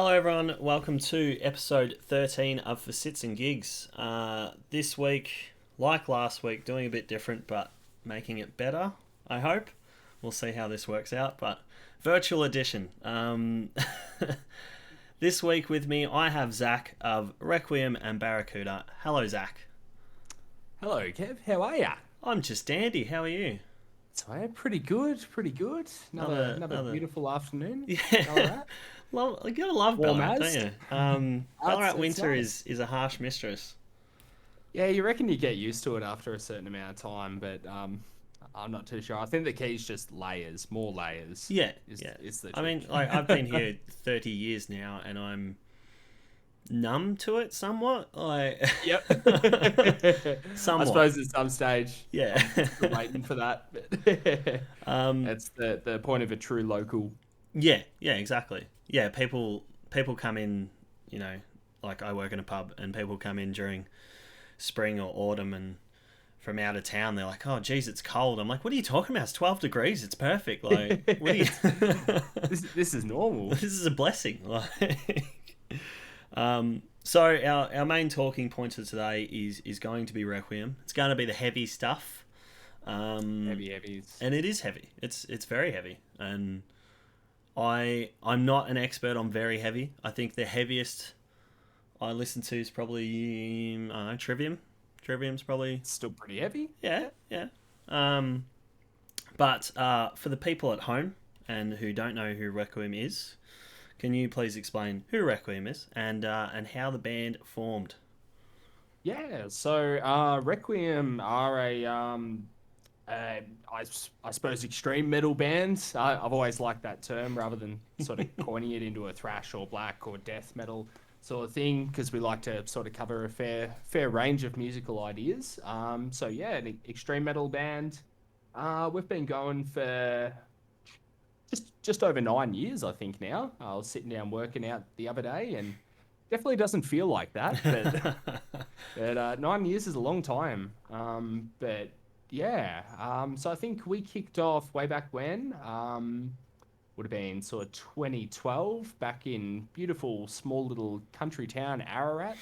Hello, everyone. Welcome to episode 13 of For Sits and Gigs. This week, like last week, doing a bit different, but making it better, I hope. We'll see how this works out, but virtual edition. This week with me, I have Zach of Requiem and Barracouta. Hello, Zach. Hello, Kev. How are ya? I'm just dandy. How are you? Pretty good, pretty good. Another Another. beautiful afternoon. Yeah. Ballarat. You gotta love Warm Ballarat, don't as. you? Ballarat It's winter nice. is a harsh mistress. Yeah, you reckon you get used to it after a certain amount of time, but I'm not too sure. I think the key is just layers, more layers. Yeah, Is yeah. is the I mean, trick. like I've been here 30 years now, and I'm numb to it somewhat. Like, Yep. I somewhat. suppose at some stage Yeah. I'm still waiting for that, but um. that's the point of a true local. Yeah. Yeah. Exactly. Yeah. People come in. Like I work in a pub, and people come in during spring or autumn, and from out of town, they're like, "Oh, geez, it's cold." I'm like, "What are you talking about? It's 12 degrees. It's perfect. Like, what are you?" This is normal. This is a blessing. Like, so our main talking point of today is going to be Requiem. It's going to be the heavy stuff, Heavy heavies. and it is heavy. It's very heavy, and I'm not an expert on very heavy. I think the heaviest I listen to is probably I don't know, Trivium. Trivium's probably Still pretty heavy. yeah, yeah. Um, but for the people at home and who don't know who Requiem is, can you please explain who Requiem is and how the band formed? Yeah, so Requiem are I suppose extreme metal bands. I've always liked that term rather than sort of coining it into a thrash or black or death metal sort of thing because we like to sort of cover a fair range of musical ideas. So yeah, an extreme metal band. We've been going for just over 9 years, I think now. I was sitting down working out the other day and definitely doesn't feel like that, but. But 9 years is a long time. But yeah, so I think we kicked off way back when. Would have been sort of 2012, back in beautiful small little country town Ararat,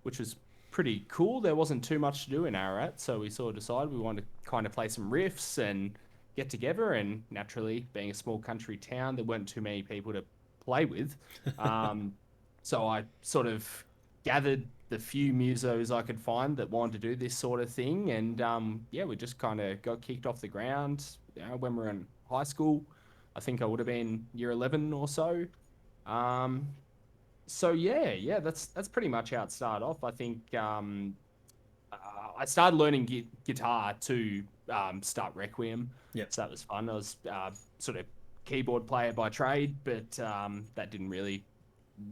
which was pretty cool. There wasn't too much to do in Ararat, so we sort of decided we wanted to kind of play some riffs and get together. And naturally, being a small country town, there weren't too many people to play with. Um, so I sort of gathered the few musos I could find that wanted to do this sort of thing, and yeah, we just kind of got kicked off the ground. When we were in high school, I think I would have been year 11 or so. Um, so yeah, that's pretty much how it started off. I think uh, I started learning guitar to start Requiem, Yep. so that was fun. I was sort of keyboard player by trade, but that didn't really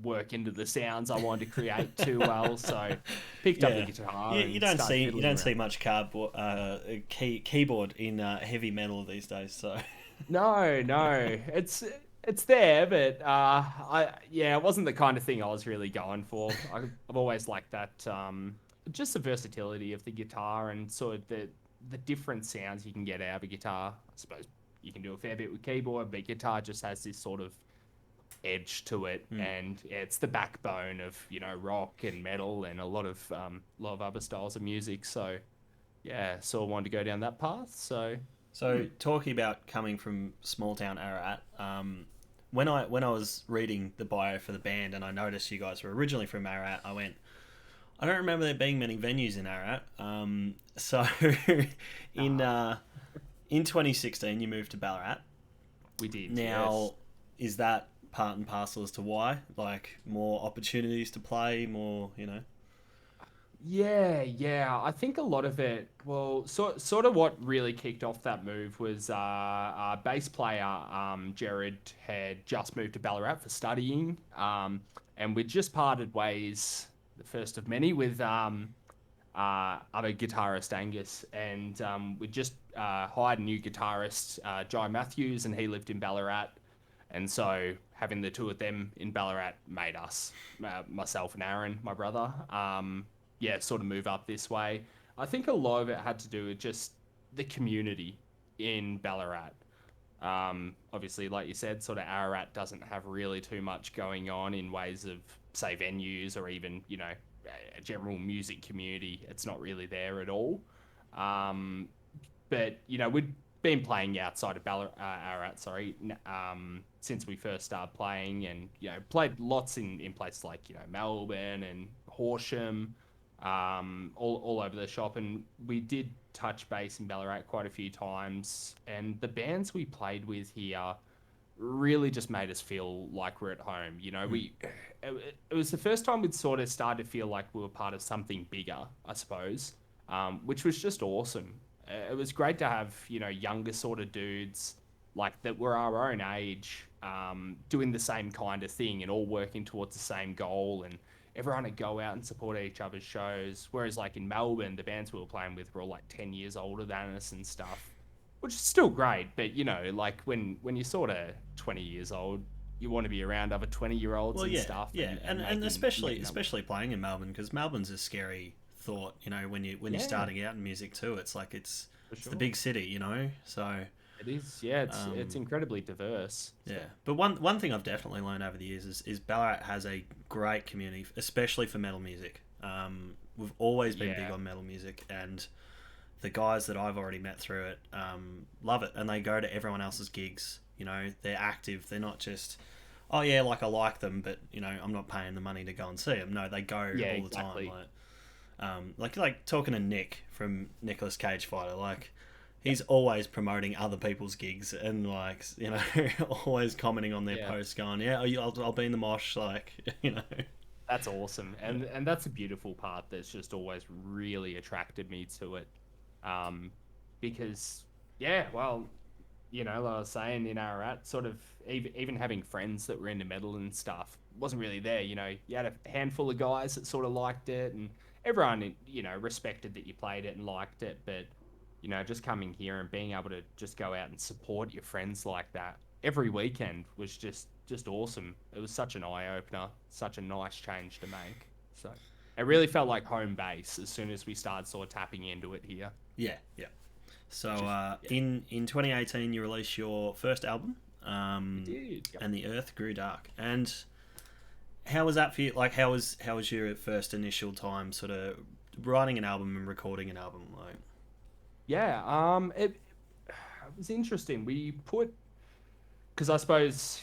work into the sounds I wanted to create too well. So picked up the Yeah. guitar You and don't started see fiddling see around. much keyboard in heavy metal these days. So No, it's there, but I yeah, it wasn't the kind of thing I was really going for. I've always liked that just the versatility of the guitar and sort of the different sounds you can get out of a guitar. I suppose you can do a fair bit with keyboard, but guitar just has this sort of edge to it, hmm. and it's the backbone of rock and metal and a lot of other styles of music. So yeah, so I wanted to go down that path. So So talking about coming from small town Ararat, when I was reading the bio for the band and I noticed you guys were originally from Ararat, I went, I don't remember there being many venues in Ararat. So in nah, uh, in 2016 you moved to Ballarat. we did, yes. Now, is that part and parcel as to why? Like more opportunities to play, more, Yeah. I think a lot of it, well, sort of what really kicked off that move was our bass player, Jared, had just moved to Ballarat for studying. And we just parted ways, the first of many, with other guitarist Angus. And we just hired a new guitarist, Jai Matthews, and he lived in Ballarat. And so having the two of them in Ballarat made us, myself and Aaron, my brother, yeah, sort of move up this way. I think a lot of it had to do with just the community in Ballarat. Obviously, like you said, sort of Ararat doesn't have really too much going on in ways of, say, venues or even, a general music community. It's not really there at all. Um, but, we'd been playing outside of Ararat, sorry, since we first started playing, and, played lots in places like, Melbourne and Horsham, all over the shop. And we did touch base in Ballarat quite a few times. And the bands we played with here really just made us feel like we're at home. Mm. It was the first time we'd sort of started to feel like we were part of something bigger, I suppose, which was just awesome. It was great to have, younger sort of dudes like that were our own age, doing the same kind of thing and all working towards the same goal, and everyone would go out and support each other's shows. Whereas like in Melbourne, the bands we were playing with were all like 10 years older than us and stuff, which is still great. But like when you're sort of 20 years old, you want to be around other 20-year-olds Well, and yeah, stuff, yeah, and and making especially making them. especially playing in Melbourne, because Melbourne's a scary thought. When you're Yeah, starting out in music too, it's like for it's the sure. big city. So It is. Yeah, it's um, incredibly diverse. So yeah. But one thing I've definitely learned over the years is Ballarat has a great community, especially for metal music. We've always been big yeah, on metal music, and the guys that I've already met through it love it, and they go to everyone else's gigs. They're active. They're not just, oh yeah, like I like them, but I'm not paying the money to go and see them. No, they go yeah, all the time. exactly. Like talking to Nick from Nicolas Cage Fighter, like Yeah, he's always promoting other people's gigs and like always commenting on their yeah. posts, going, yeah, I'll be in the mosh, like That's awesome, yeah, and that's a beautiful part that's just always really attracted me to it, um, because yeah, well, like I was saying in Ararat, sort of even having friends that were into metal and stuff wasn't really there. You had a handful of guys that sort of liked it, and everyone respected that you played it and liked it. But just coming here and being able to just go out and support your friends like that every weekend was just awesome. It was such an eye opener, such a nice change to make. So it really felt like home base as soon as we started sort of tapping into it here, yeah, yeah. So which is yeah, in 2018, you released your first album, we did. Yep. and the Earth Grew Dark. And how was that for you? Like, how was your first initial time, sort of writing an album and recording an album? Like, Yeah, it was interesting. We put because I suppose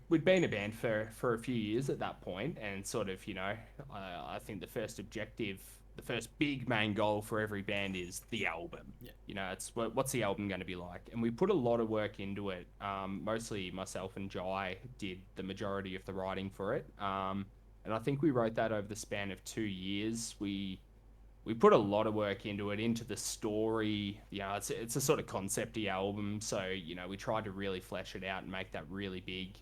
we'd been a band for a few years at that point, and sort of I think the first objective, the first big main goal for every band is the album. yeah, It's what's the album going to be like, and we put a lot of work into it. Mostly myself and Jai did the majority of the writing for it, and I think we wrote that over the span of 2 years. We put a lot of work into it, into the story. It's a sort of concepty album, so we tried to really flesh it out and make that really big,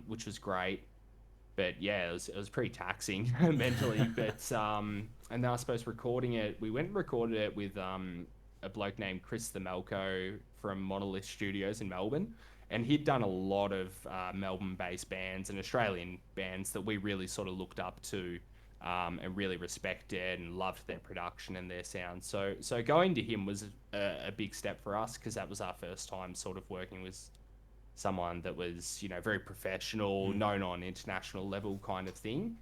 which was great. But yeah, it was pretty taxing mentally. But and then I suppose recording it, we went and recorded it with a bloke named Chris the Melco from Monolith Studios in Melbourne. And he'd done a lot of Melbourne-based bands and Australian bands that we really sort of looked up to, and really respected and loved their production and their sound. So going to him was a big step for us because that was our first time sort of working with someone that was very professional, mm, known on international level kind of thing.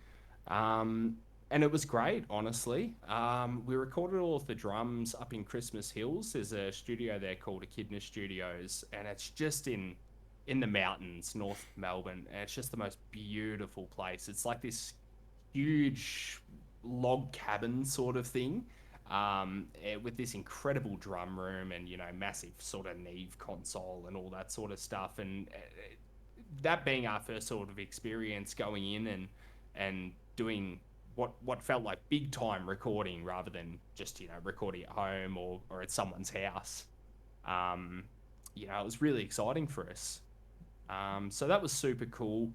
Um, and it was great, honestly. We recorded all of the drums up in Christmas Hills. There's a studio there called Echidna Studios, and it's just in the mountains north of Melbourne, and it's just the most beautiful place. It's like this huge log cabin sort of thing, with this incredible drum room and massive sort of Neve console and all that sort of stuff. And that being our first sort of experience going in and doing what felt like big time recording rather than just recording at home or at someone's house. Um, it was really exciting for us. So that was super cool.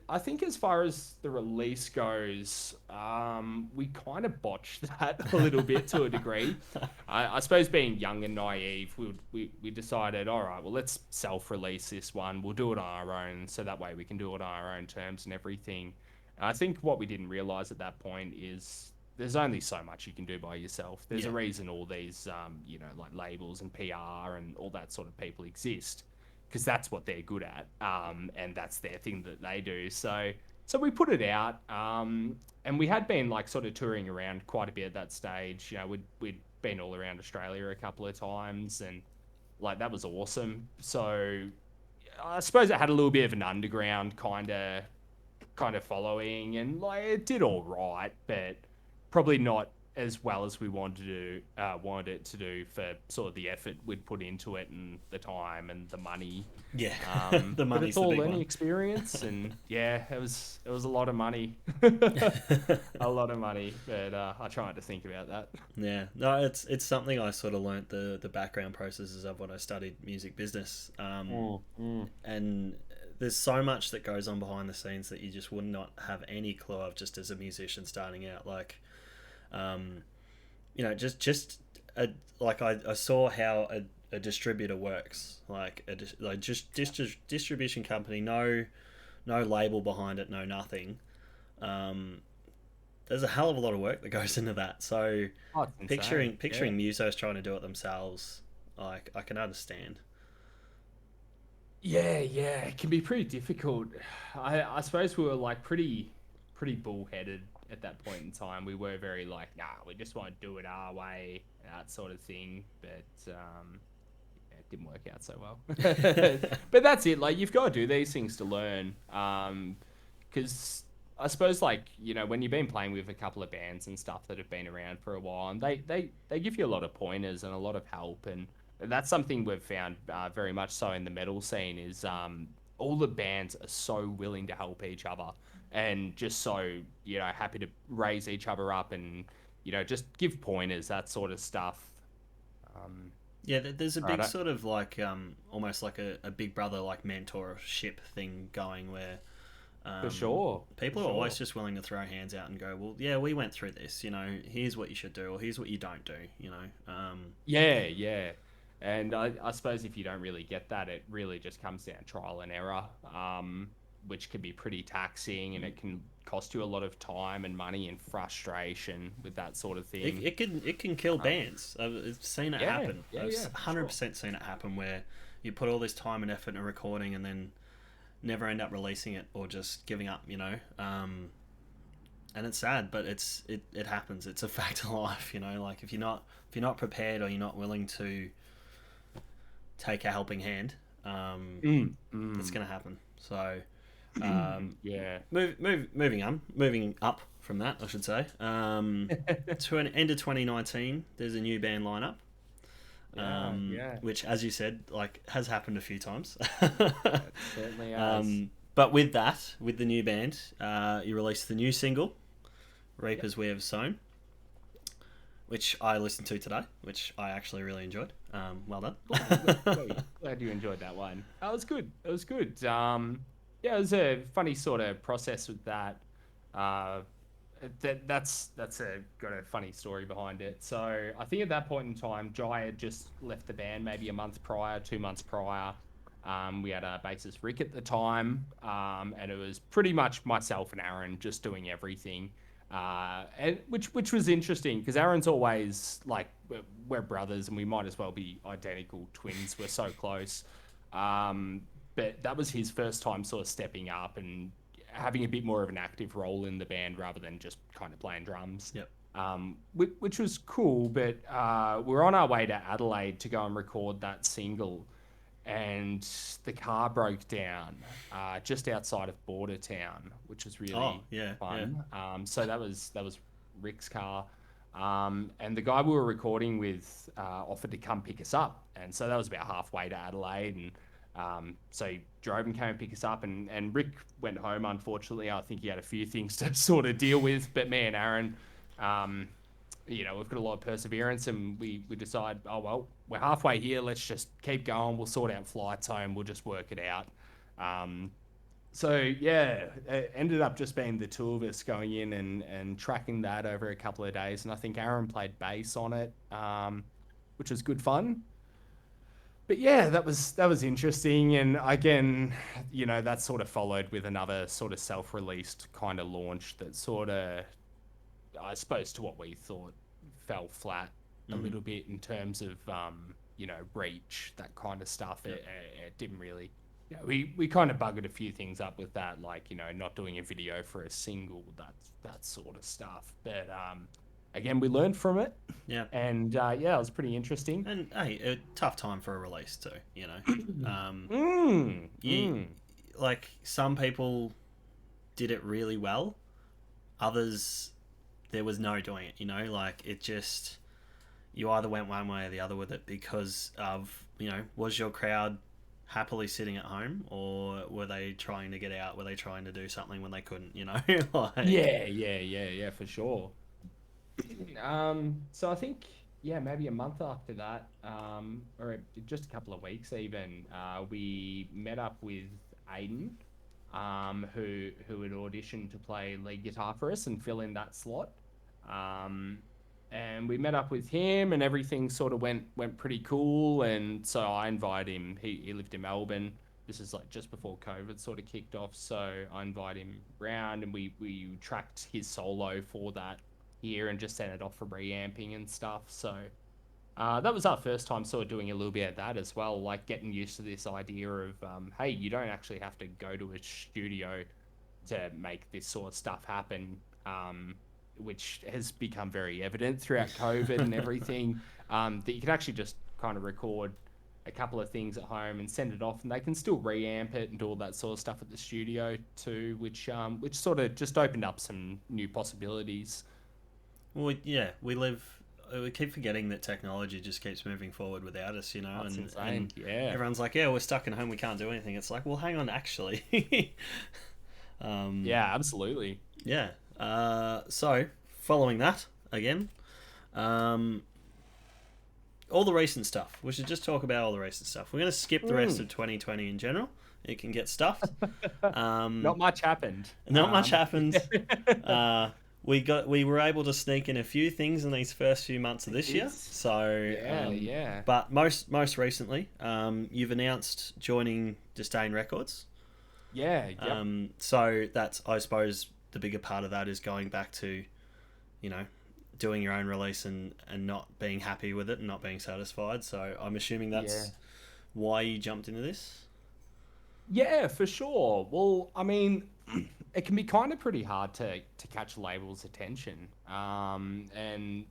I think as far as the release goes, we kind of botched that a little bit to a degree. I suppose being young and naive, we decided, all right, well, let's self-release this one. We'll do it on our own, so that way we can do it on our own terms and everything. And I think what we didn't realize at that point is there's only so much you can do by yourself. There's a Yeah. reason all these, like labels and PR and all that sort of people exist, because that's what they're good at, and that's their thing that they do. So we put it out, and we had been like sort of touring around quite a bit at that stage. We'd been all around Australia a couple of times, and like that was awesome. So I suppose it had a little bit of an underground kind of following, and like it did all right, but probably not as well as we wanted it to do for sort of the effort we'd put into it and the time and the money. Yeah. The But money's it's the all big learning one. experience, and yeah, it was a lot of money, a lot of money. But I tried to think about that. Yeah, no, it's something I sort of learnt the background processes of when I studied music business, Mm, mm. and there's so much that goes on behind the scenes that you just would not have any clue of just as a musician starting out. Like, um, just a, like I saw how a distributor works, like distribution company, no label behind it, no nothing. Um, there's a hell of a lot of work that goes into that. So Oh, it's insane. picturing Yeah. musos trying to do it themselves, like I can understand. Yeah, yeah, it can be pretty difficult. I suppose we were like pretty bullheaded at that point in time. We were very like, nah, we just want to do it our way, that sort of thing. But yeah, it didn't work out so well. But that's it. Like you've got to do these things to learn. Because I suppose like when you've been playing with a couple of bands and stuff that have been around for a while, and they give you a lot of pointers and a lot of help, and that's something we've found very much so in the metal scene is all the bands are so willing to help each other and just so happy to raise each other up and just give pointers, that sort of stuff. Um, Yeah, there's a right, big sort of like almost like a big brother like mentorship thing going where for um, sure, for people are always sure. just willing to throw hands out and go, well, yeah, we went through this. Here's what you should do, or here's what you don't do. Yeah, yeah. And I suppose if you don't really get that, it really just comes down trial and error, which can be pretty taxing and it can cost you a lot of time and money and frustration with that sort of it, thing. it can kill Um, bands. I've seen it yeah, happen. yeah, I've yeah, for sure. 100% seen it happen where you put all this time and effort in a recording and then never end up releasing it or just giving up. And it's sad, but it happens. It's a fact of life. Like if you're not prepared or you're not willing to take a helping hand, Mm, it's mm. gonna happen. So, um, Yeah. moving up from that, I should say. To an end of 2019, there's a new band lineup, Yeah, yeah. which, as you said, like has happened a few times. It certainly has. But with the new band, you released the new single, Yep. "Reapers We Have Sown," which I listened to today, which I actually really enjoyed. Well done. Glad you enjoyed that one. That was good. It was good. Yeah, it was a funny sort of process with that. Uh, that's got a funny story behind it. So I think at that point in time, Jai had just left the band maybe a month prior, 2 months prior. We had a bassist Rick at the time, and it was pretty much myself and Aaron just doing everything. And which was interesting because Aaron's always like we're brothers and we might as well be identical twins. We're so close. But that was his first time sort of stepping up and having a bit more of an active role in the band rather than just kind of playing drums. Yep. Which was cool, but we're on our way to Adelaide to go and record that single, and the car broke down just outside of Bordertown, which was Oh really yeah, yeah. fun. So that was Rick's car, and the guy we were recording with offered to come pick us up, and so that was about halfway to Adelaide, and so he drove and came and pick us up, and Rick went home. Unfortunately, I think he had a few things to sort of deal with, but me and Aaron. Um, we've got a lot of perseverance and we decide, oh, well, we're halfway here. Let's just keep going. We'll sort out flights home. We'll just work it out. Um, so, yeah, it ended up just being the two of us going in and tracking that over a couple of days. And I think Aaron played bass on it, which was good fun. But yeah, that was interesting. And again, that sort of followed with another sort of self-released kind of launch that sort of I suppose to what we thought, fell flat a little bit in terms of reach, that kind of stuff. It didn't really. Yeah, we kind of buggered a few things up with that, like not doing a video for a single, that sort of stuff. But again, we learned from it, Yeah. and it was pretty interesting. And hey, a tough time for a release too. Mm, You mm. like some people did it really well. Others, there was no doing it. Like it just you either went one way or the other with it because of was your crowd happily sitting at home, or were they trying to get out? Were they trying to do something when they couldn't? Like Yeah, for sure. So I think, yeah, maybe a month after that, or just a couple of weeks even, we met up with Aiden, who had auditioned to play lead guitar for us and fill in that slot. Um, and we met up with him, and everything sort of went pretty cool. And so I invited him. He lived in Melbourne. This is like just before COVID sort of kicked off. So I invited him round, and we tracked his solo for that here and just sent it off for reamping and stuff. So that was our first time sort of doing a little bit of that as well, like getting used to this idea of, hey, you don't actually have to go to a studio to make this sort of stuff happen, which has become very evident throughout COVID and everything, that you can actually just kind of record a couple of things at home and send it off, and they can still reamp it and do all that sort of stuff at the studio too, which sort of just opened up some new possibilities. Well, yeah, we keep forgetting that technology just keeps moving forward without us, That's and insane. Yeah. everyone's like, yeah, we're stuck at home, we can't do anything. It's like, well, hang on, actually. Yeah, absolutely. Yeah. So, following that, again, all the recent stuff. We should just talk about all the recent stuff. We're going to skip the rest of 2020 in general. It can get stuffed. Not much happened. Not much happened. We were able to sneak in a few things in these first few months of this year. So yeah. But most recently, you've announced joining Disdain Records. Yeah. Yep. So that's, I suppose, the bigger part of that is going back to, doing your own release and not being happy with it and not being satisfied. So I'm assuming that's why you jumped into this. Yeah, for sure. Well, I mean, it can be kind of pretty hard to catch labels' attention. And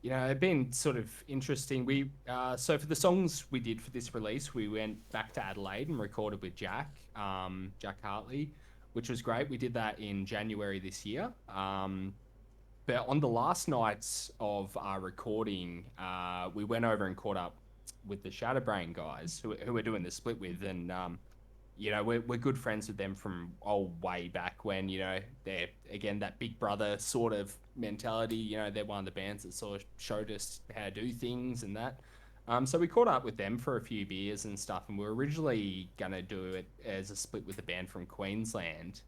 it'd been sort of interesting. We so for the songs we did for this release, we went back to Adelaide and recorded with Jack Hartley, which was great. We did that in January this year. But on the last nights of our recording, we went over and caught up with the Shatterbrain guys who we're doing the split with, and we're good friends with them from way back when. They're again that big brother sort of mentality. They're one of the bands that sort of showed us how to do things and that. So we caught up with them for a few beers and stuff, and we were originally gonna do it as a split with a band from Queensland.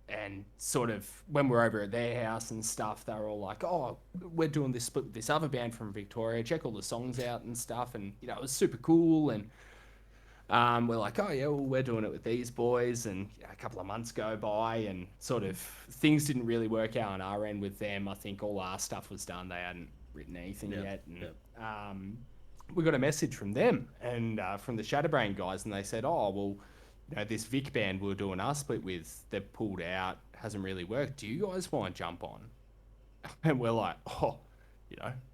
And sort of when we're over at their house and stuff, they were all like, "Oh, we're doing this split with this other band from Victoria. Check all the songs out and stuff." And it was super cool. And we're like, "Oh yeah, well, we're doing it with these boys." And a couple of months go by, and sort of things didn't really work out on our end with them. I think all our stuff was done; they hadn't written anything yet. And we got a message from them and from the Shatterbrain guys, and they said, "Oh well, this Vic band we were doing our split with, they've pulled out, hasn't really worked. Do you guys want to jump on?" And we're like, "Oh,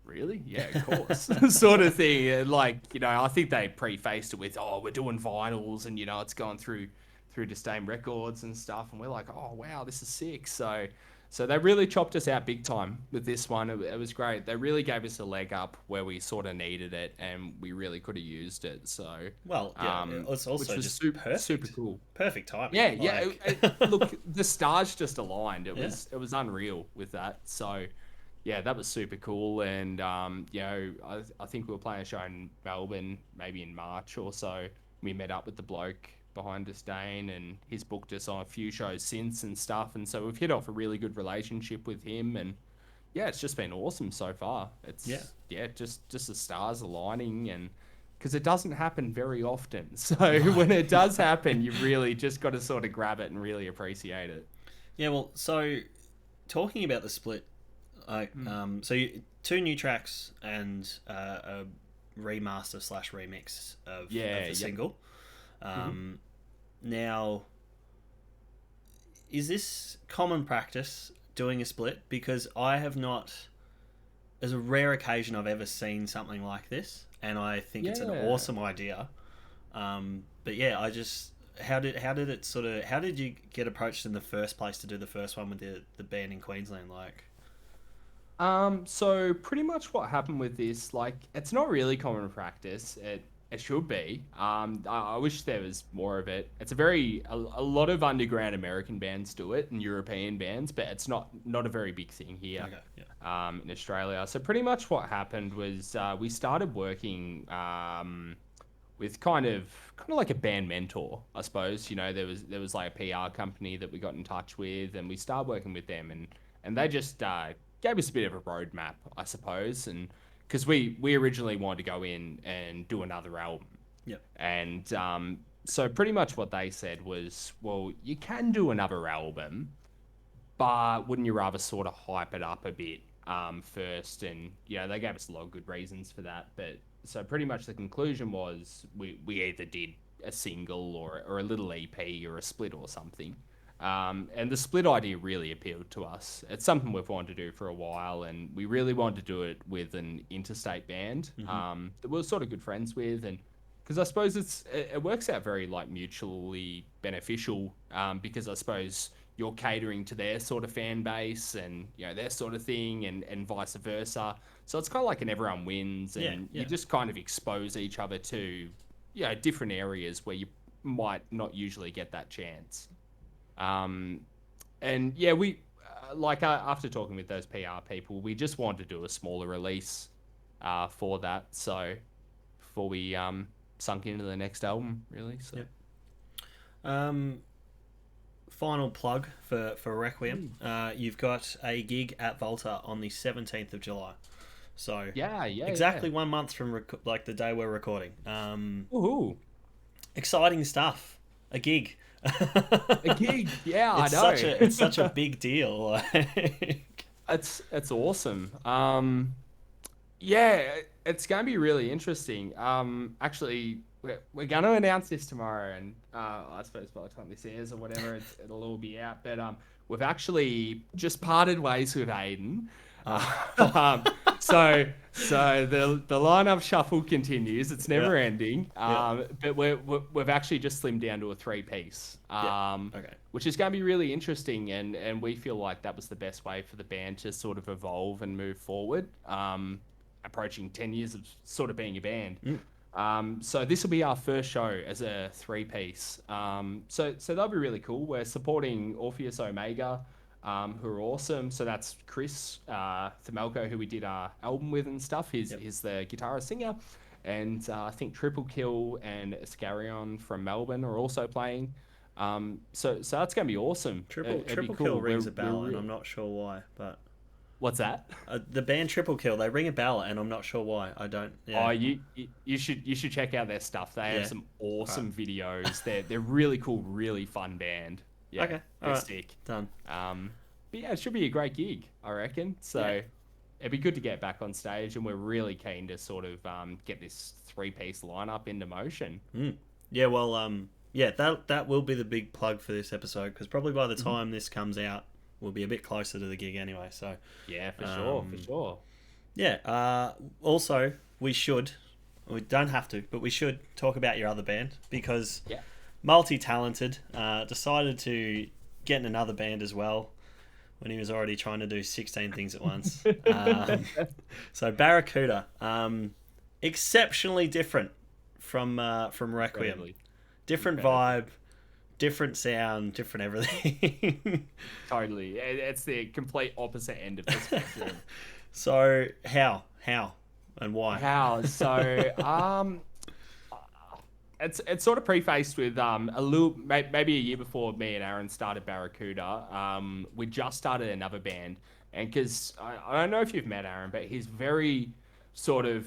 really? Yeah, of course." Sort of thing. And I think they prefaced it with, "Oh, we're doing vinyls and, it's going through Disdain Records and stuff." And we're like, "Oh, wow, this is sick." So they really chopped us out big time with this one. It was great. They really gave us a leg up where we sort of needed it, and we really could have used it. So it's also was just super cool. Perfect timing. Yeah. Look, the stars just aligned. It was unreal with that. So yeah, that was super cool. And I think we were playing a show in Melbourne maybe in March or so. We met up with the bloke behind Disdain, and he's booked us on a few shows since and stuff, and so we've hit off a really good relationship with him, and it's just been awesome so far. It's just the stars aligning, and because it doesn't happen very often, so when it does happen, you've really just got to sort of grab it and really appreciate it. Yeah, well, so talking about the split, two new tracks and a remaster slash remix of the single. Now, is this common practice doing a split? Because I have not, as a rare occasion, I've ever seen something like this, and I think it's an awesome idea. But yeah, how did you get approached in the first place to do the first one with the band in Queensland? Like, so pretty much what happened with this, like, it's not really common practice. It should be. I wish there was more of it. It's a lot of underground American bands do it and European bands, but it's not a very big thing here. okay, yeah, In Australia. So pretty much what happened was we started working with kind of like a band mentor, I suppose. You know, there was like a PR company that we got in touch with, and we started working with them, and they just gave us a bit of a roadmap, I suppose, and because we originally wanted to go in and do another album. Yep. And so pretty much what they said was, well, you can do another album, but wouldn't you rather sort of hype it up a bit first? And they gave us a lot of good reasons for that. But so pretty much the conclusion was we either did a single or a little EP or a split or something. And the split idea really appealed to us. It's something we've wanted to do for a while, and we really wanted to do it with an interstate band that we're sort of good friends with, and because I suppose it works out very like mutually beneficial, because I suppose you're catering to their sort of fan base and their sort of thing, and vice versa. So it's kind of like an everyone wins, and you just kind of expose each other to different areas where you might not usually get that chance. And yeah, we after talking with those PR people, we just wanted to do a smaller release for that. So before we sunk into the next album, really. So. Yep. Final plug for Requiem. You've got a gig at Volta on the 17th of July. So exactly 1 month from the day we're recording. Woohoo! Exciting stuff. A gig. A gig, yeah, it's I know. It's such a big deal. It's awesome. Yeah, it's going to be really interesting. Actually, we're going to announce this tomorrow, and I suppose by the time this airs or whatever, it'll all be out. But we've actually just parted ways with Aiden. So the lineup shuffle continues. It's never ending. But we've actually just slimmed down to a 3-piece. Which is going to be really interesting, and we feel like that was the best way for the band to sort of evolve and move forward. Approaching 10 years of sort of being a band. So this will be our first show as a 3-piece. So that'll be really cool. We're supporting Orpheus Omega, who are awesome. So that's Chris Themelko, who we did our album with and stuff. He's the guitarist singer. And I think Triple Kill and Iscarion from Melbourne are also playing. So that's going to be awesome. Triple Kill rings a bell, and I'm not sure why, but... What's that? The band Triple Kill, they ring a bell, and I'm not sure why. I don't. Yeah. Oh, you should check out their stuff. They have some awesome videos. They're really cool, really fun band. Yeah, okay, all right. Stick. Done. But yeah, it should be a great gig, I reckon. So it'd be good to get back on stage, and we're really keen to sort of get this 3-piece lineup into motion. Yeah, well, that will be the big plug for this episode, because probably by the time this comes out, we'll be a bit closer to the gig anyway. So yeah, for sure. Yeah. Also, we don't have to, but we should talk about your other band, because multi-talented, decided to get in another band as well when he was already trying to do 16 things at once. So Barracouta, exceptionally different from Requiem. Incredibly. Different vibe, different sound, different everything. Totally. It's the complete opposite end of the spectrum. So how and why? How? So it's sort of prefaced with a little, maybe a year before me and Aaron started Barracouta, we just started another band, and because I don't know if you've met Aaron, but he's very sort of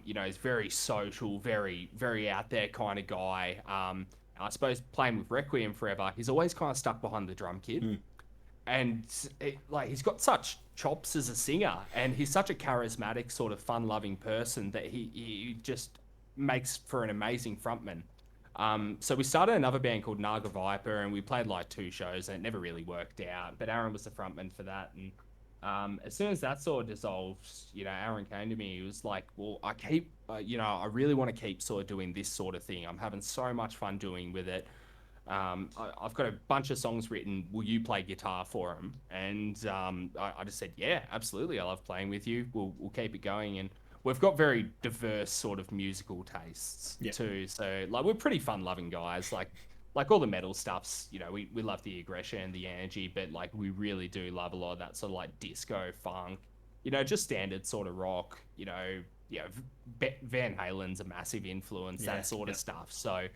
he's very social, very very out there kind of guy. I suppose playing with Requiem forever, he's always kind of stuck behind the drum kit. and like he's got such chops as a singer, and he's such a charismatic, sort of fun-loving person that he just makes for an amazing frontman. So we started another band called Naga Viper, and we played like 2 shows, and it never really worked out. But Aaron was the frontman for that, and as soon as that sort of dissolved, Aaron came to me. He was like, "Well, I really want to keep sort of doing this sort of thing. I'm having so much fun doing with it. I've got a bunch of songs written. Will you play guitar for them?" And I just said, "Yeah, absolutely. I love playing with you. We'll keep it going." And we've got very diverse sort of musical tastes too. So like we're pretty fun-loving guys. Like all the metal stuffs, we love the aggression and the energy, but like we really do love a lot of that sort of like disco, funk, just standard sort of rock. Van Halen's a massive influence, that sort of stuff. So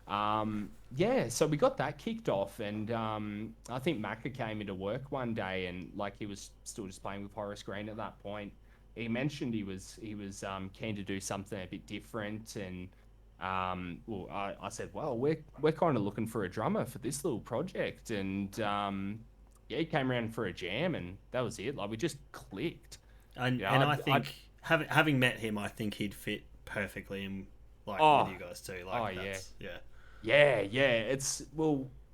so we got that kicked off, and I think Macca came into work one day, and like he was still just playing with Horace Green at that point. He mentioned he was keen to do something a bit different, and I said, well, we're kind of looking for a drummer for this little project, and he came around for a jam, and that was it. Like we just clicked. And I think having met him, I think he'd fit perfectly in with you guys too. Like yeah.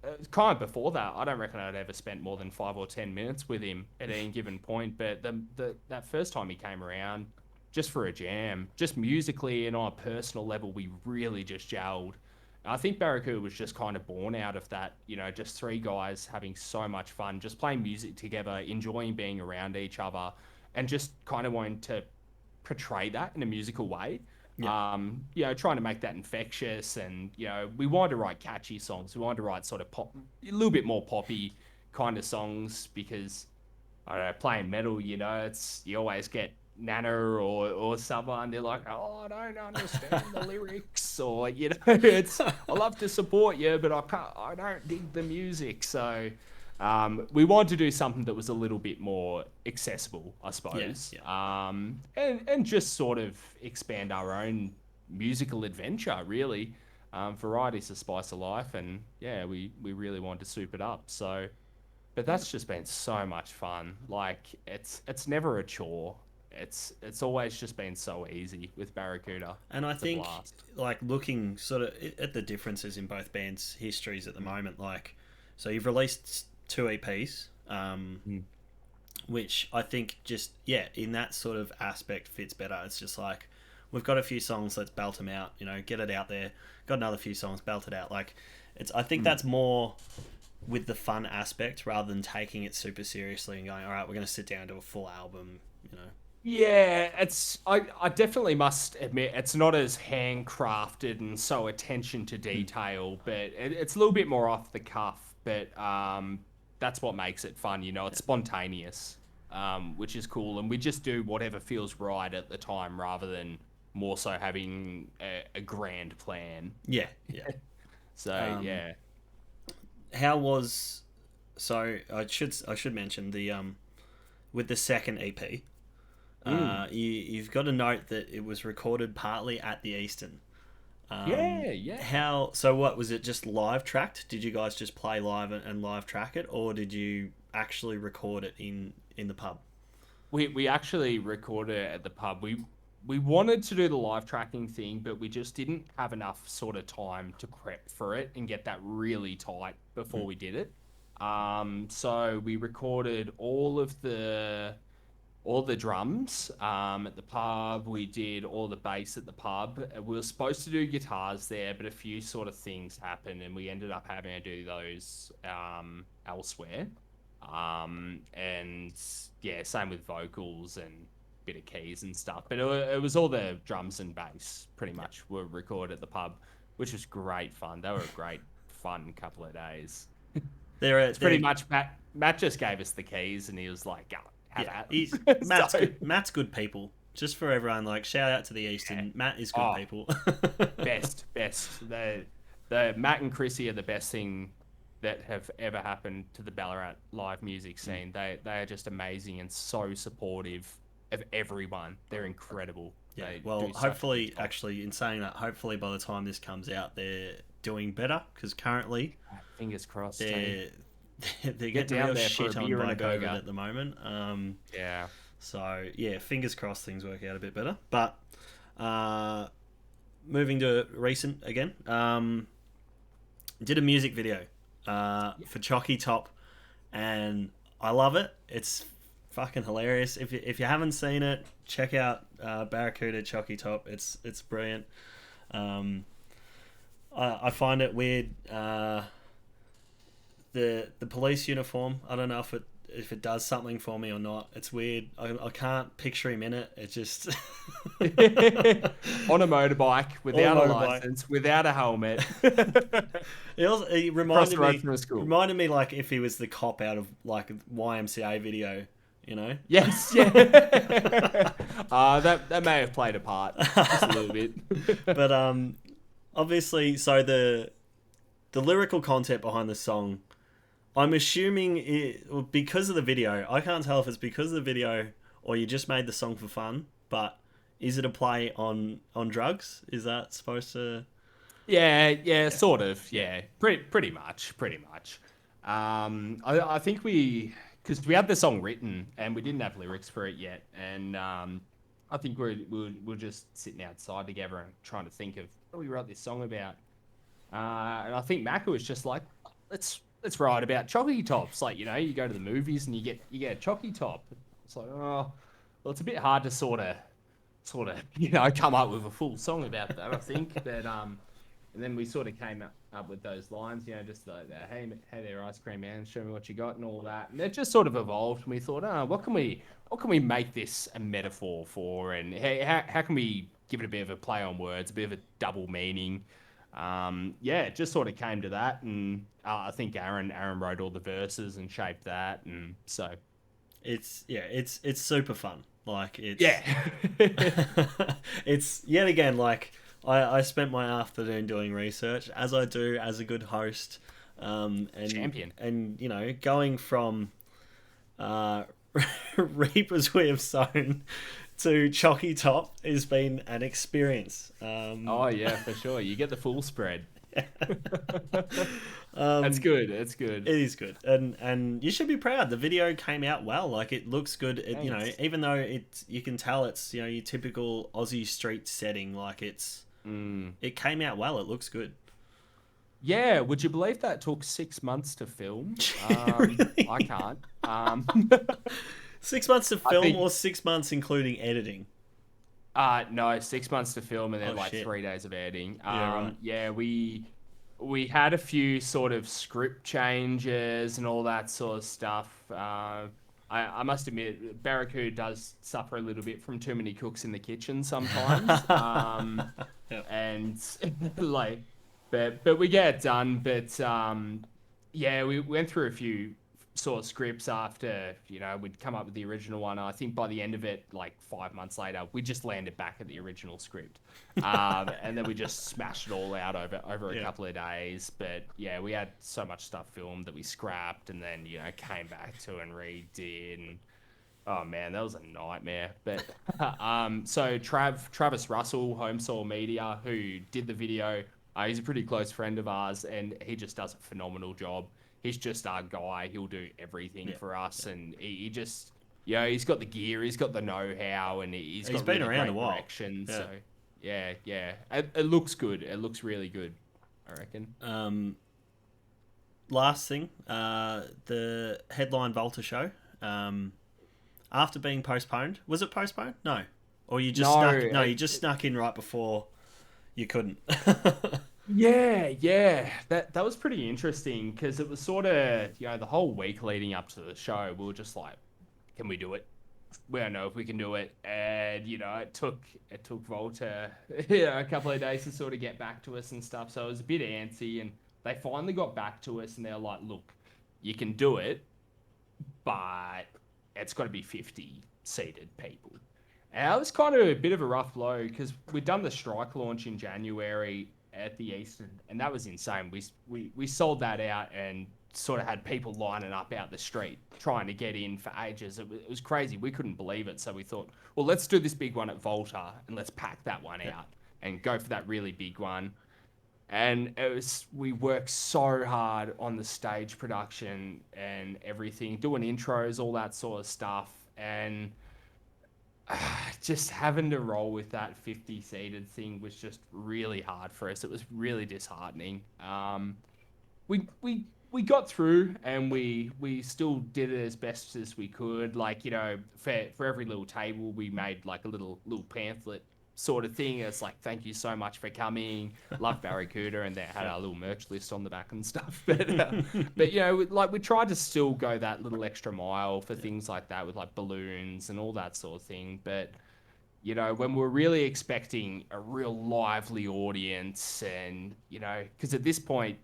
It's kind of before that. I don't reckon I'd ever spent more than 5 or 10 minutes with him at any given point. But that first time he came around, just for a jam, just musically and on a personal level, we really just gelled. I think Barracuda was just kind of born out of that, just 3 guys having so much fun, just playing music together, enjoying being around each other, and just kind of wanting to portray that in a musical way. Trying to make that infectious, and we wanted to write catchy songs. We wanted to write sort of pop, a little bit more poppy kind of songs, because I don't know, playing metal, it's you always get Nana or someone, they're like, oh, I don't understand the lyrics, or it's I love to support you, but I don't dig the music. So we wanted to do something that was a little bit more accessible, I suppose. And just sort of expand our own musical adventure, really. Variety's the spice of life, and we really wanted to soup it up. So, but that's just been so much fun. Like it's never a chore. It's always just been so easy with Barracuda. And I think, like, looking sort of at the differences in both bands' histories at the moment, like, so you've released 2 EPs, which I think just, in that sort of aspect fits better. It's just like, we've got a few songs, let's belt them out, get it out there. Got another few songs, belt it out. Like, I think that's more with the fun aspect rather than taking it super seriously and going, all right, we're going to sit down and do a full album, Yeah, I definitely must admit it's not as handcrafted and so attention to detail, but it's a little bit more off the cuff. But that's what makes it fun, It's spontaneous, which is cool, and we just do whatever feels right at the time rather than more so having a grand plan. Yeah. So How was? So I should mention the with the second EP. You've got to note that it was recorded partly at the Eastern. How? So what was it? Just live tracked? Did you guys just play live and live track it, or did you actually record it in the pub? We actually recorded it at the pub. We wanted to do the live tracking thing, but we just didn't have enough sort of time to prep for it and get that really tight before we did it. So we recorded all the drums at the pub. We did all the bass at the pub. We were supposed to do guitars there, but a few sort of things happened, and we ended up having to do those elsewhere. And same with vocals and bit of keys and stuff. But it was all the drums and bass pretty much were recorded at the pub, which was great fun. They were a great fun couple of days. It's pretty much Matt just gave us the keys, and he was like, go. Matt's good people. Just for everyone, like, shout out to the Eastern. Matt is good people. best. The Matt and Chrissy are the best thing that have ever happened to the Ballarat live music scene. They are just amazing and so supportive of everyone. They're incredible. Yeah. Well, hopefully, actually, in saying that, hopefully by the time this comes out, they're doing better, because currently, fingers crossed, they're Get getting down real there for a shit on beer and by a COVID burger. at the moment. Yeah. So yeah, fingers crossed things work out a bit better. But uh, moving to recent again, did a music video for Chalky Top, and I love it. It's fucking hilarious. If you haven't seen it, check out Barracuda Chalky Top. It's brilliant. Um, I find it weird. The police uniform. I don't know if it does something for me or not. It's weird. I can't picture him in it. It's just On a motorbike, without a motorbike. license, without a helmet, It across the road from a school. reminded me like if he was the cop out of like a YMCA video, you know. Yes, yeah. That may have played a part just a little bit. But obviously, so the lyrical content behind the song, I'm assuming because of the video. I can't tell if it's because of the video or you just made the song for fun. But is it a play on drugs? Is that supposed to? Yeah, sort of. Yeah, pretty much. I think because we had the song written and we didn't have lyrics for it yet, and I think we're just sitting outside together and trying to think of what we wrote this song about. And I think Macca was just like, let's write about chalky tops. Like, you go to the movies and you get a chalky top. It's like, oh, well, it's a bit hard to sort of come up with a full song about that. I think, but and then we sort of came up with those lines, just like, hey there, ice cream man, show me what you got and all that. And it just sort of evolved. And we thought, what can we make this a metaphor for? And hey, how can we give it a bit of a play on words, a bit of a double meaning? It just sort of came to that, and I think Aaron wrote all the verses and shaped that, and so it's super fun. Like it's yeah, it's yet again like I spent my afternoon doing research as I do as a good host, and champion, and going from Reapers We Have Sown to Chalky Top has been an experience. Oh yeah, for sure. You get the full spread. That's good. That's good. It is good, and you should be proud. The video came out well. Like it looks good. Even though you can tell it's your typical Aussie street setting. Like it came out well. It looks good. Yeah, would you believe that took 6 months to film? Really? I can't. 6 months to film, or 6 months including editing? No, 6 months to film and then shit. 3 days of editing. Right. Yeah, we had a few sort of script changes and all that sort of stuff. I must admit, Barracuda does suffer a little bit from too many cooks in the kitchen sometimes. Yep. And like, but we get it done. But we went through a few sort of scripts after we'd come up with the original one. I think by the end of it, like 5 months later, we just landed back at the original script, and then we just smashed it all out over a couple of days. But yeah, we had so much stuff filmed that we scrapped and then came back to and redid. And oh man, that was a nightmare. But so Travis Russell, Home Soil Media, who did the video, he's a pretty close friend of ours, and he just does a phenomenal job. He's just our guy. He'll do everything for us, and he just, he's got the gear, he's got the know-how, and he's got been really around great a while. direction. Yeah. So, yeah. It looks good. It looks really good, I reckon. Last thing, the headline Volta show, after being postponed, was it postponed? No, or you just you just snuck in right before you couldn't. Yeah. That was pretty interesting because it was sort of, the whole week leading up to the show, we were just like, can we do it? We don't know if we can do it. And, it took Volta a couple of days to sort of get back to us and stuff. So it was a bit antsy, and they finally got back to us and they're like, look, you can do it, but it's got to be 50 seated people. And that was kind of a bit of a rough blow because we'd done the strike launch in January at the Eastern, and that was insane. We sold that out and sort of had people lining up out the street trying to get in for ages. It was crazy. We couldn't believe it. So we thought, well, let's do this big one at Volta and let's pack that one out and go for that really big one. And we worked so hard on the stage production and everything, doing intros, all that sort of stuff. And just having to roll with that 50 seated thing was just really hard for us. It was really disheartening. We got through, and we still did it as best as we could. Like, for every little table, we made like a little pamphlet sort of thing. It's like, thank you so much for coming. Love Barracuda, and they had our little merch list on the back and stuff. But like, we tried to still go that little extra mile for things like that, with like balloons and all that sort of thing. But when we're really expecting a real lively audience, and because at this point,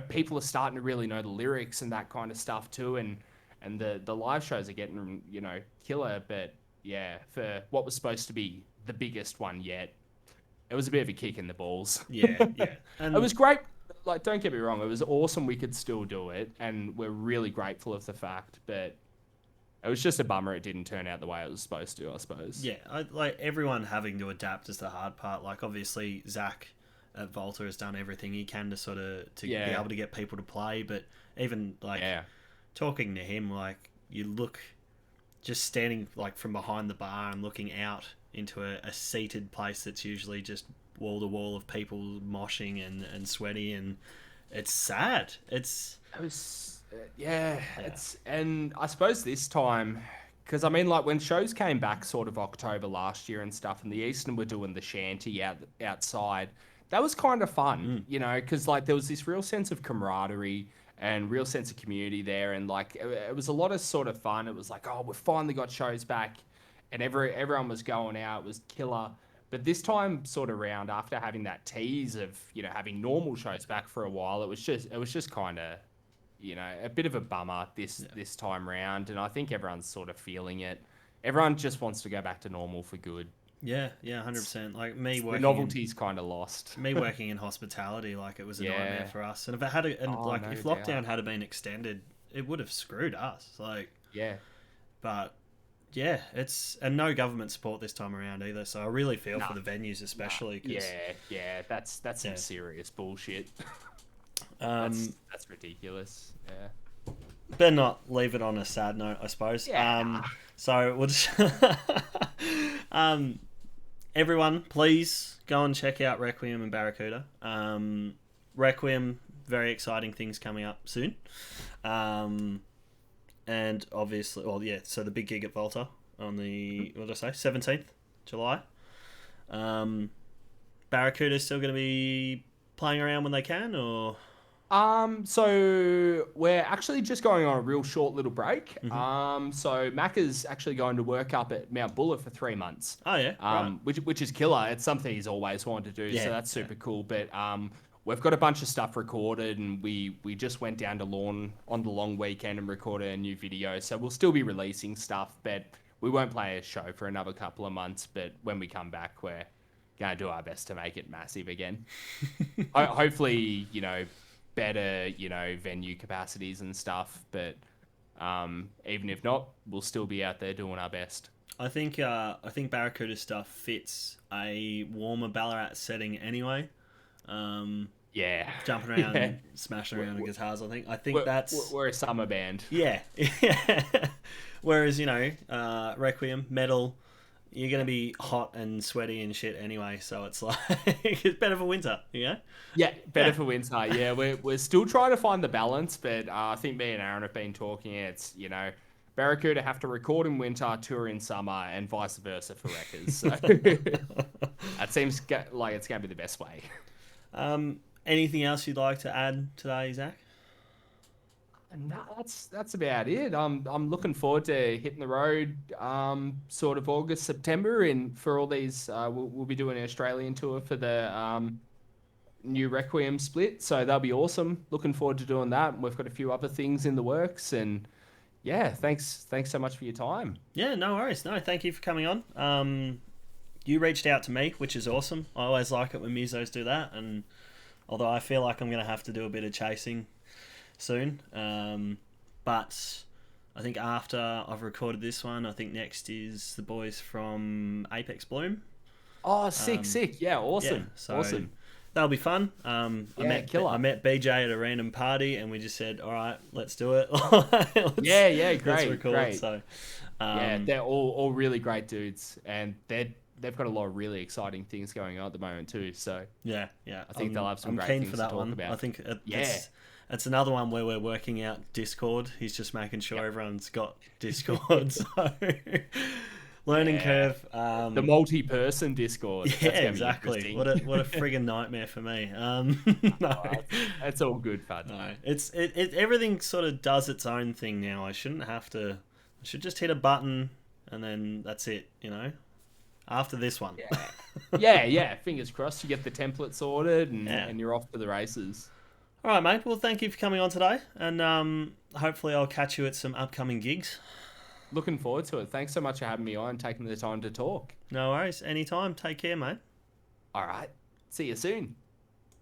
people are starting to really know the lyrics and that kind of stuff too, and the live shows are getting killer. But yeah, for what was supposed to be the biggest one yet, it was a bit of a kick in the balls. Yeah, yeah. And It was great. Like, don't get me wrong, it was awesome we could still do it, and we're really grateful of the fact. But it was just a bummer it didn't turn out the way it was supposed to, I suppose. yeah, like everyone having to adapt is the hard part. Like, obviously, Zach at Volta has done everything he can to be able to get people to play. But even like talking to him, like, you look just standing like from behind the bar and looking out into a seated place that's usually just wall to wall of people moshing and sweaty, and it's sad. It was it's, and I suppose this time, because I mean, like, when shows came back sort of October last year and stuff, and the Eastern were doing the shanty outside, that was kind of fun, because like there was this real sense of camaraderie and real sense of community there, and like it was a lot of sort of fun. It was like, oh, we've finally got shows back, and everyone was going out. It was killer. But this time sort of round, after having that tease of having normal shows back for a while, it was just kind of a bit of a bummer this time round, and I think everyone's sort of feeling it. Everyone just wants to go back to normal for good. Yeah, 100%. Like me working, the novelty's kind of lost. Me working in hospitality, like, it was a nightmare for us. And if it had, if lockdown had been extended, it would have screwed us. Like, but yeah, and no government support this time around either. So I really feel for the venues, especially. Cause, that's some serious bullshit. That's ridiculous. Yeah. Better not leave it on a sad note, I suppose. Yeah. So we'll just everyone, please go and check out Requiem and Barracuda. Requiem, very exciting things coming up soon. And obviously, so the big gig at Volta on the, 17th July. Barracuda's still going to be playing around when they can, or? So we're actually just going on a real short little break. Mm-hmm. So Macca's actually going to work up at Mount Buller for 3 months. Oh yeah. Right. Which is killer. It's something he's always wanted to do. So that's super cool. But we've got a bunch of stuff recorded, and we just went down to Lawn on the long weekend and recorded a new video. So we'll still be releasing stuff, but we won't play a show for another couple of months. But when we come back, we're going to do our best to make it massive again. Hopefully, better, venue capacities and stuff. But even if not, we'll still be out there doing our best. I think Barracuda stuff fits a warmer Ballarat setting anyway. Jumping around and smashing around on guitars. I think we're a summer band. Yeah. Whereas Requiem metal, you're gonna be hot and sweaty and shit anyway. So it's like it's better for winter. Yeah, better for winter. Yeah, we're still trying to find the balance, but I think me and Aaron have been talking. It's Barracuda have to record in winter, tour in summer, and vice versa for Wreckers. So that seems like it's going to be the best way. Anything else you'd like to add today, Zach? No, that's about it. I'm looking forward to hitting the road, sort of August, September, and for all these, we'll be doing an Australian tour for the new Requiem split. So that'll be awesome. Looking forward to doing that. We've got a few other things in the works, and thanks so much for your time. Yeah, no worries. No, thank you for coming on. You reached out to me, which is awesome. I always like it when musos do that, and although I feel like I'm going to have to do a bit of chasing soon, but I think after I've recorded this one, I think next is the boys from Apex Bloom. Oh, sick. Yeah, awesome. Yeah, so awesome. that'll be fun. killer. I met BJ at a random party, and we just said, "All right, let's do it." Great, let's record. great. So, they're all really great dudes, and they've got a lot of really exciting things going on at the moment too. So yeah. I think they'll have some I'm great keen things for to that talk one. about. I think it's another one where we're working out Discord. He's just making sure everyone's got Discord. So learning curve. The multi-person Discord. Yeah, exactly. What a friggin' nightmare for me. No, that's all good fun. No, it everything sort of does its own thing now. I shouldn't have to. I should just hit a button and then that's it. After this one. Yeah. Fingers crossed. You get the template sorted and you're off to the races. All right, mate. Well, thank you for coming on today, and hopefully I'll catch you at some upcoming gigs. Looking forward to it. Thanks so much for having me on and taking the time to talk. No worries. Anytime. Take care, mate. All right. See you soon.